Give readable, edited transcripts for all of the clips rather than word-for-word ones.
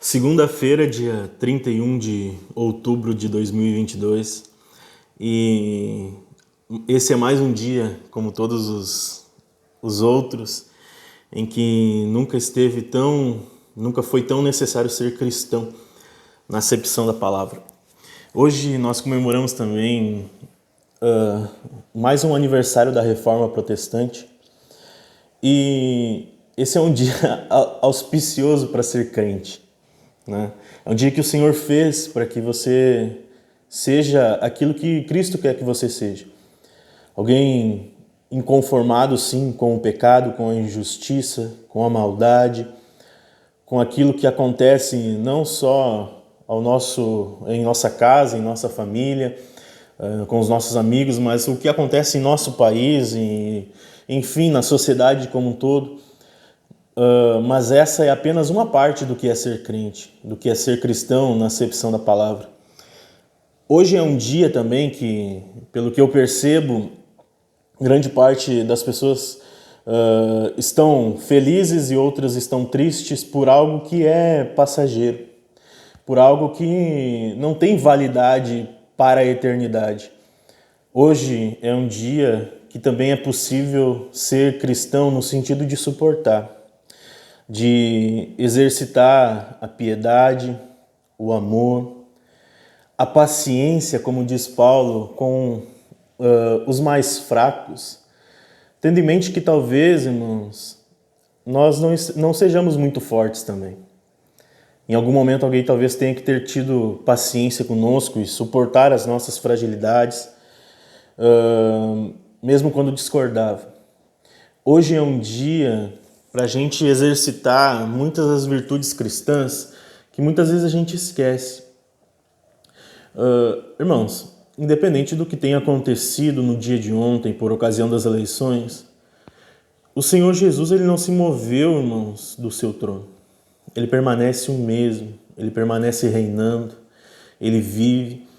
Segunda-feira, dia 31 de outubro de 2022, e esse é mais um dia, como todos os outros, em que nunca foi tão necessário ser cristão na acepção da palavra. Hoje nós comemoramos também mais um aniversário da Reforma Protestante, e esse é um dia auspicioso para ser crente. Né? É um dia que o Senhor fez para que você seja aquilo que Cristo quer que você seja. Alguém inconformado, sim, com o pecado, com a injustiça, com a maldade, com aquilo que acontece não só em nossa casa, em nossa família, com os nossos amigos, mas o que acontece em nosso país e, enfim, na sociedade como um todo. Mas essa é apenas uma parte do que é ser crente, do que é ser cristão na acepção da palavra. Hoje é um dia também que, pelo que eu percebo, grande parte das pessoas estão felizes e outras estão tristes por algo que é passageiro, por algo que não tem validade para a eternidade. Hoje é um dia que também é possível ser cristão no sentido de suportar, de exercitar a piedade, o amor, a paciência, como diz Paulo, com os mais fracos, tendo em mente que talvez, irmãos, nós não sejamos muito fortes também. Em algum momento alguém talvez tenha que ter tido paciência conosco e suportar as nossas fragilidades, mesmo quando discordava. Hoje é um dia para a gente exercitar muitas das virtudes cristãs que muitas vezes a gente esquece. Irmãos, independente do que tenha acontecido no dia de ontem por ocasião das eleições, o Senhor Jesus ele não se moveu, irmãos, do seu trono. Ele permanece o mesmo, ele permanece reinando, ele vive.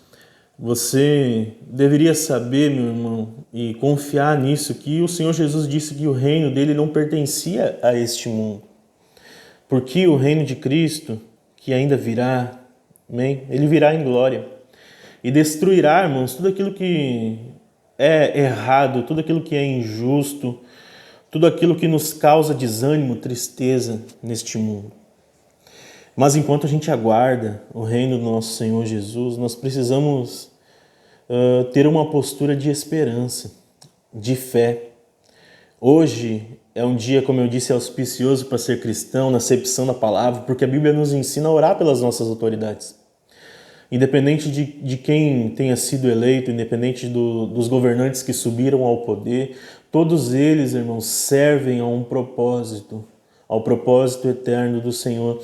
Você deveria saber, meu irmão, e confiar nisso, que o Senhor Jesus disse que o reino dele não pertencia a este mundo. Porque o reino de Cristo, que ainda virá, amém? Ele virá em glória e destruirá, irmãos, tudo aquilo que é errado, tudo aquilo que é injusto, tudo aquilo que nos causa desânimo, tristeza neste mundo. Mas enquanto a gente aguarda o reino do nosso Senhor Jesus, nós precisamos ter uma postura de esperança, de fé. Hoje é um dia, como eu disse, auspicioso para ser cristão, na acepção da palavra, porque a Bíblia nos ensina a orar pelas nossas autoridades. Independente de quem tenha sido eleito, independente dos governantes que subiram ao poder, todos eles, irmãos, servem a um propósito, ao propósito eterno do Senhor.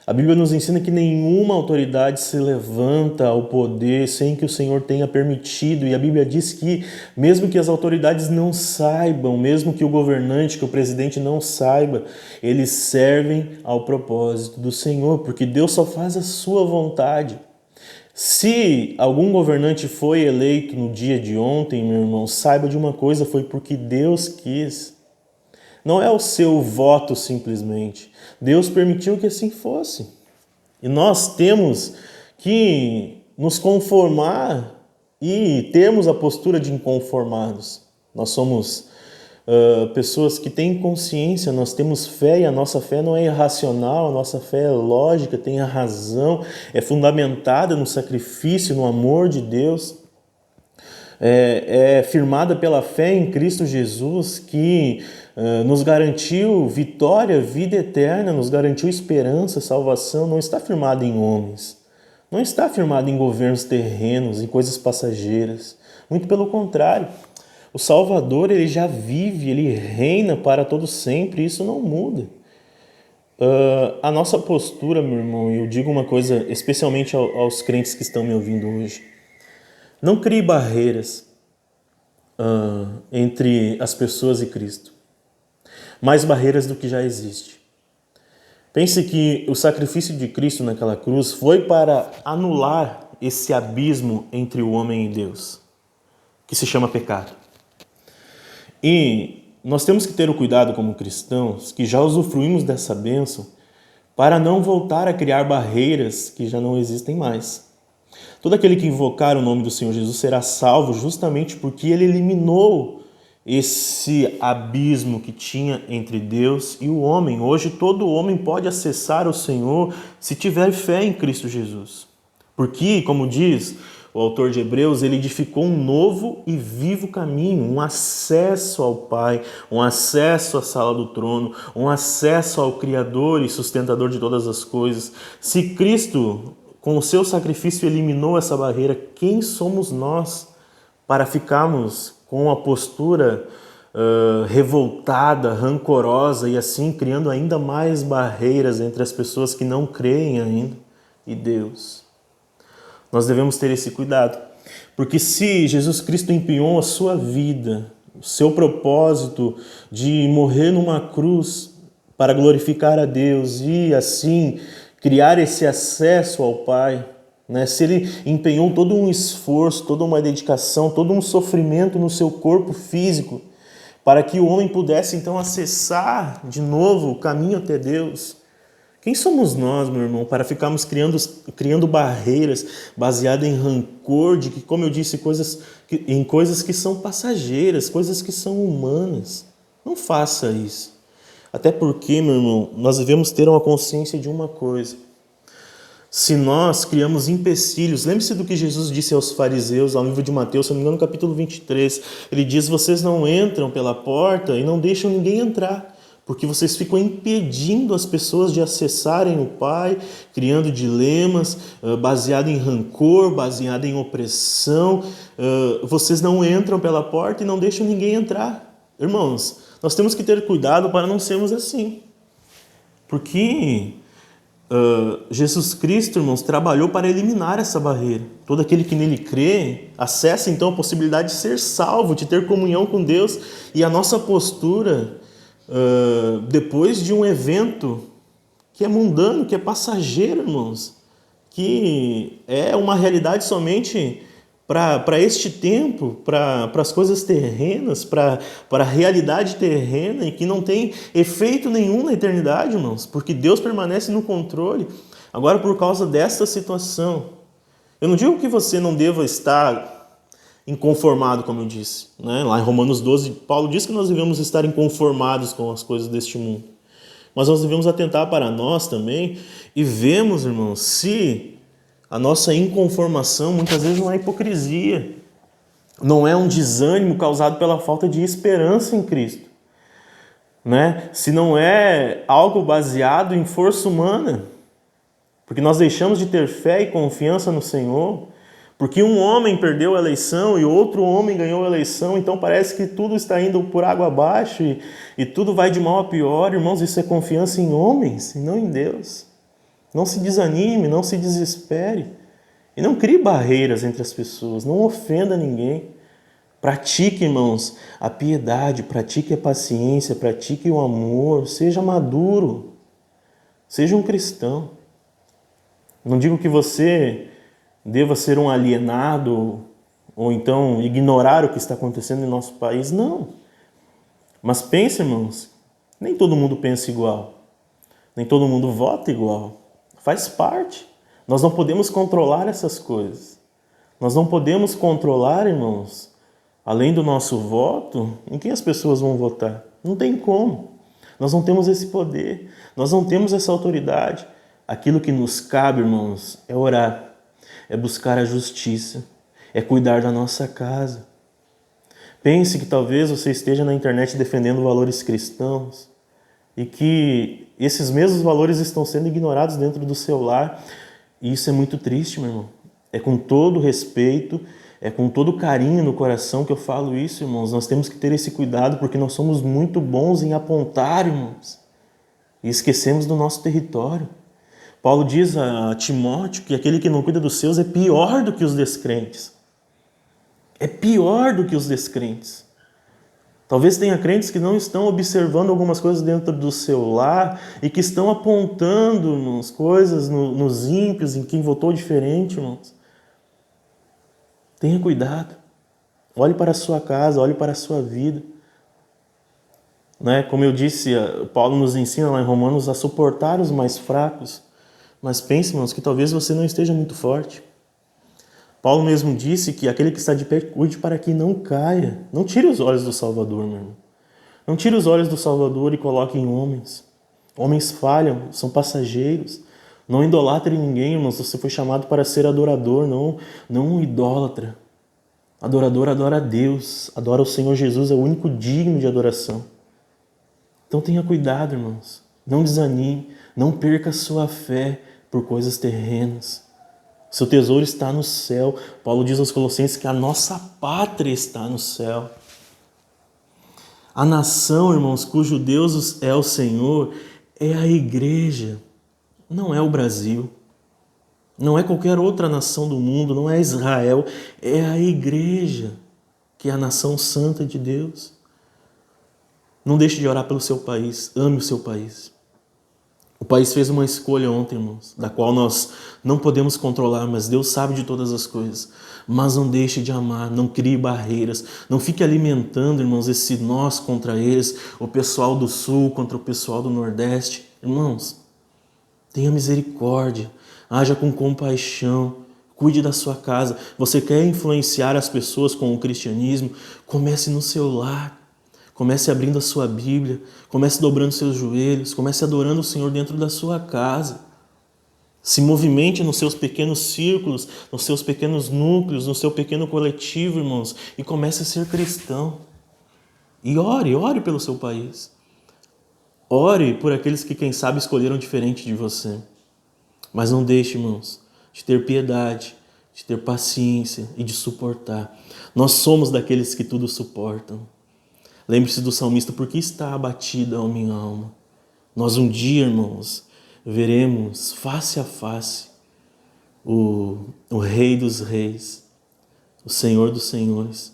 A Bíblia nos ensina que nenhuma autoridade se levanta ao poder sem que o Senhor tenha permitido. E a Bíblia diz que, mesmo que as autoridades não saibam, mesmo que o governante, que o presidente não saiba, eles servem ao propósito do Senhor, porque Deus só faz a sua vontade. Se algum governante foi eleito no dia de ontem, meu irmão, saiba de uma coisa, foi porque Deus quis. Não é o seu voto simplesmente. Deus permitiu que assim fosse. E nós temos que nos conformar e termos a postura de inconformados. Nós somos pessoas que têm consciência, nós temos fé e a nossa fé não é irracional, a nossa fé é lógica, tem a razão, é fundamentada no sacrifício, no amor de Deus. É firmada pela fé em Cristo Jesus, que nos garantiu vitória, vida eterna, nos garantiu esperança, salvação. Não está firmada em homens, não está firmada em governos terrenos, em coisas passageiras. Muito pelo contrário, o Salvador ele já vive, ele reina para todo sempre, e isso não muda. A nossa postura, meu irmão, e eu digo uma coisa especialmente aos crentes que estão me ouvindo hoje: não crie barreiras entre as pessoas e Cristo. Mais barreiras do que já existe. Pense que o sacrifício de Cristo naquela cruz foi para anular esse abismo entre o homem e Deus, que se chama pecado. E nós temos que ter o cuidado como cristãos, que já usufruímos dessa bênção, para não voltar a criar barreiras que já não existem mais. Todo aquele que invocar o nome do Senhor Jesus será salvo justamente porque ele eliminou esse abismo que tinha entre Deus e o homem. Hoje todo homem pode acessar o Senhor se tiver fé em Cristo Jesus. Porque, como diz o autor de Hebreus, ele edificou um novo e vivo caminho, um acesso ao Pai, um acesso à sala do trono, um acesso ao Criador e sustentador de todas as coisas. Se Cristo, com o seu sacrifício, eliminou essa barreira, quem somos nós para ficarmos com a postura revoltada, rancorosa e assim criando ainda mais barreiras entre as pessoas que não creem ainda e Deus? Nós devemos ter esse cuidado, porque se Jesus Cristo empenhou a sua vida, o seu propósito de morrer numa cruz para glorificar a Deus e assim criar esse acesso ao Pai, né? Se ele empenhou todo um esforço, toda uma dedicação, todo um sofrimento no seu corpo físico para que o homem pudesse então acessar de novo o caminho até Deus, quem somos nós, meu irmão, para ficarmos criando barreiras baseadas em rancor, de que, como eu disse, em coisas que são passageiras, coisas que são humanas? Não faça isso. Até porque, meu irmão, nós devemos ter uma consciência de uma coisa. Se nós criamos empecilhos, lembre-se do que Jesus disse aos fariseus, ao livro de Mateus, se não me engano, no capítulo 23. Ele diz, vocês não entram pela porta e não deixam ninguém entrar, porque vocês ficam impedindo as pessoas de acessarem o Pai, criando dilemas, baseado em rancor, baseado em opressão. Vocês não entram pela porta e não deixam ninguém entrar. Irmãos, nós temos que ter cuidado para não sermos assim. Porque Jesus Cristo, irmãos, trabalhou para eliminar essa barreira. Todo aquele que nele crê, acessa então a possibilidade de ser salvo, de ter comunhão com Deus. E a nossa postura depois de um evento que é mundano, que é passageiro, irmãos, que é uma realidade somente para este tempo, para as coisas terrenas, para a realidade terrena e que não tem efeito nenhum na eternidade, irmãos, porque Deus permanece no controle. Agora, por causa desta situação, eu não digo que você não deva estar inconformado, como eu disse, né? Lá em Romanos 12, Paulo diz que nós devemos estar inconformados com as coisas deste mundo. Mas nós devemos atentar para nós também e vemos, irmãos, se a nossa inconformação muitas vezes não é hipocrisia, não é um desânimo causado pela falta de esperança em Cristo, né? Se não é algo baseado em força humana, porque nós deixamos de ter fé e confiança no Senhor, porque um homem perdeu a eleição e outro homem ganhou a eleição, então parece que tudo está indo por água abaixo e tudo vai de mal a pior. Irmãos, isso é confiança em homens e não em Deus. Não se desanime, não se desespere e não crie barreiras entre as pessoas, não ofenda ninguém. Pratique, irmãos, a piedade, pratique a paciência, pratique o amor, seja maduro, seja um cristão. Não digo que você deva ser um alienado ou então ignorar o que está acontecendo em nosso país, não. Mas pense, irmãos, nem todo mundo pensa igual, nem todo mundo vota igual, faz parte. Nós não podemos controlar essas coisas. Nós não podemos controlar, irmãos, além do nosso voto, em quem as pessoas vão votar. Não tem como. Nós não temos esse poder, nós não temos essa autoridade. Aquilo que nos cabe, irmãos, é orar, é buscar a justiça, é cuidar da nossa casa. Pense que talvez você esteja na internet defendendo valores cristãos e que esses mesmos valores estão sendo ignorados dentro do seu lar. E isso é muito triste, meu irmão. É com todo respeito, é com todo carinho no coração que eu falo isso, irmãos. Nós temos que ter esse cuidado porque nós somos muito bons em apontar, irmãos, e esquecemos do nosso território. Paulo diz a Timóteo que aquele que não cuida dos seus é pior do que os descrentes. É pior do que os descrentes. Talvez tenha crentes que não estão observando algumas coisas dentro do seu lar e que estão apontando nas coisas, nos ímpios, em quem votou diferente, irmãos. Tenha cuidado. Olhe para a sua casa, olhe para a sua vida. né? Como eu disse, Paulo nos ensina lá em Romanos a suportar os mais fracos. Mas pense, irmãos, que talvez você não esteja muito forte. Paulo mesmo disse que aquele que está de pé, cuide para que não caia. Não tire os olhos do Salvador, meu irmão. Não tire os olhos do Salvador e coloque em homens. Homens falham, são passageiros. Não idolatre ninguém, irmãos. Você foi chamado para ser adorador, não um idólatra. Adorador adora a Deus, adora o Senhor Jesus, é o único digno de adoração. Então tenha cuidado, irmãos. Não desanime, não perca a sua fé por coisas terrenas. Seu tesouro está no céu. Paulo diz aos Colossenses que a nossa pátria está no céu. A nação, irmãos, cujo Deus é o Senhor, é a igreja, não é o Brasil. Não é qualquer outra nação do mundo, não é Israel, é a igreja, que é a nação santa de Deus. Não deixe de orar pelo seu país, ame o seu país. O país fez uma escolha ontem, irmãos, da qual nós não podemos controlar, mas Deus sabe de todas as coisas. Mas não deixe de amar, não crie barreiras, não fique alimentando, irmãos, esse nós contra eles, o pessoal do sul contra o pessoal do nordeste. Irmãos, tenha misericórdia, haja com compaixão, cuide da sua casa. Você quer influenciar as pessoas com o cristianismo? Comece no seu lar. Comece abrindo a sua Bíblia, comece dobrando seus joelhos, comece adorando o Senhor dentro da sua casa. Se movimente nos seus pequenos círculos, nos seus pequenos núcleos, no seu pequeno coletivo, irmãos, e comece a ser cristão. E ore pelo seu país. Ore por aqueles que, quem sabe, escolheram diferente de você. Mas não deixe, irmãos, de ter piedade, de ter paciência e de suportar. Nós somos daqueles que tudo suportam. Lembre-se do salmista, porque está abatida a minha alma. Nós um dia, irmãos, veremos face a face o Rei dos Reis, o Senhor dos Senhores.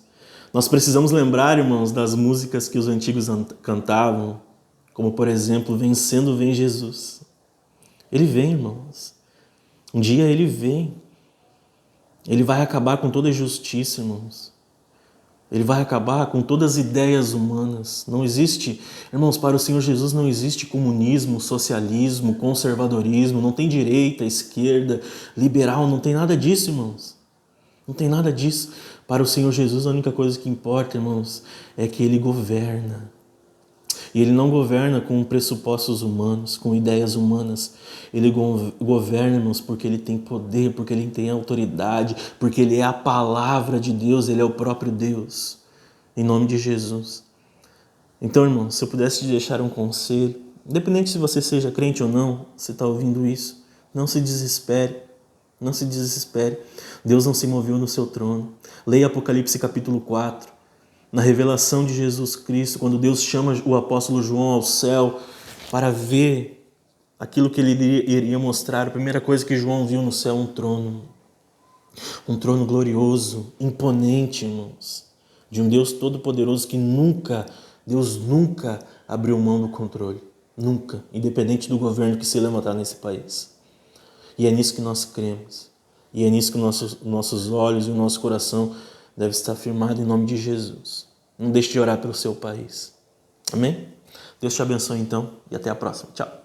Nós precisamos lembrar, irmãos, das músicas que os antigos cantavam, como, por exemplo, Vencendo vem Jesus. Ele vem, irmãos. Um dia ele vem. Ele vai acabar com toda a injustiça, irmãos. Ele vai acabar com todas as ideias humanas. Não existe, irmãos, para o Senhor Jesus não existe comunismo, socialismo, conservadorismo, não tem direita, esquerda, liberal, não tem nada disso, irmãos. Não tem nada disso. Para o Senhor Jesus a única coisa que importa, irmãos, é que Ele governa. E Ele não governa com pressupostos humanos, com ideias humanas. Ele governa, irmãos, porque Ele tem poder, porque Ele tem autoridade, porque Ele é a palavra de Deus, Ele é o próprio Deus. Em nome de Jesus. Então, irmãos, se eu pudesse te deixar um conselho, independente se você seja crente ou não, você está ouvindo isso, não se desespere. Não se desespere. Deus não se moveu no seu trono. Leia Apocalipse capítulo 4. Na revelação de Jesus Cristo, quando Deus chama o apóstolo João ao céu para ver aquilo que ele iria mostrar, a primeira coisa que João viu no céu, um trono glorioso, imponente, irmãos, de um Deus todo-poderoso que Deus nunca abriu mão do controle, nunca, independente do governo que se levantar nesse país. E é nisso que nós cremos, e é nisso que nossos olhos e o nosso coração deve estar firmado em nome de Jesus. Não deixe de orar pelo seu país. Amém? Deus te abençoe então e até a próxima. Tchau.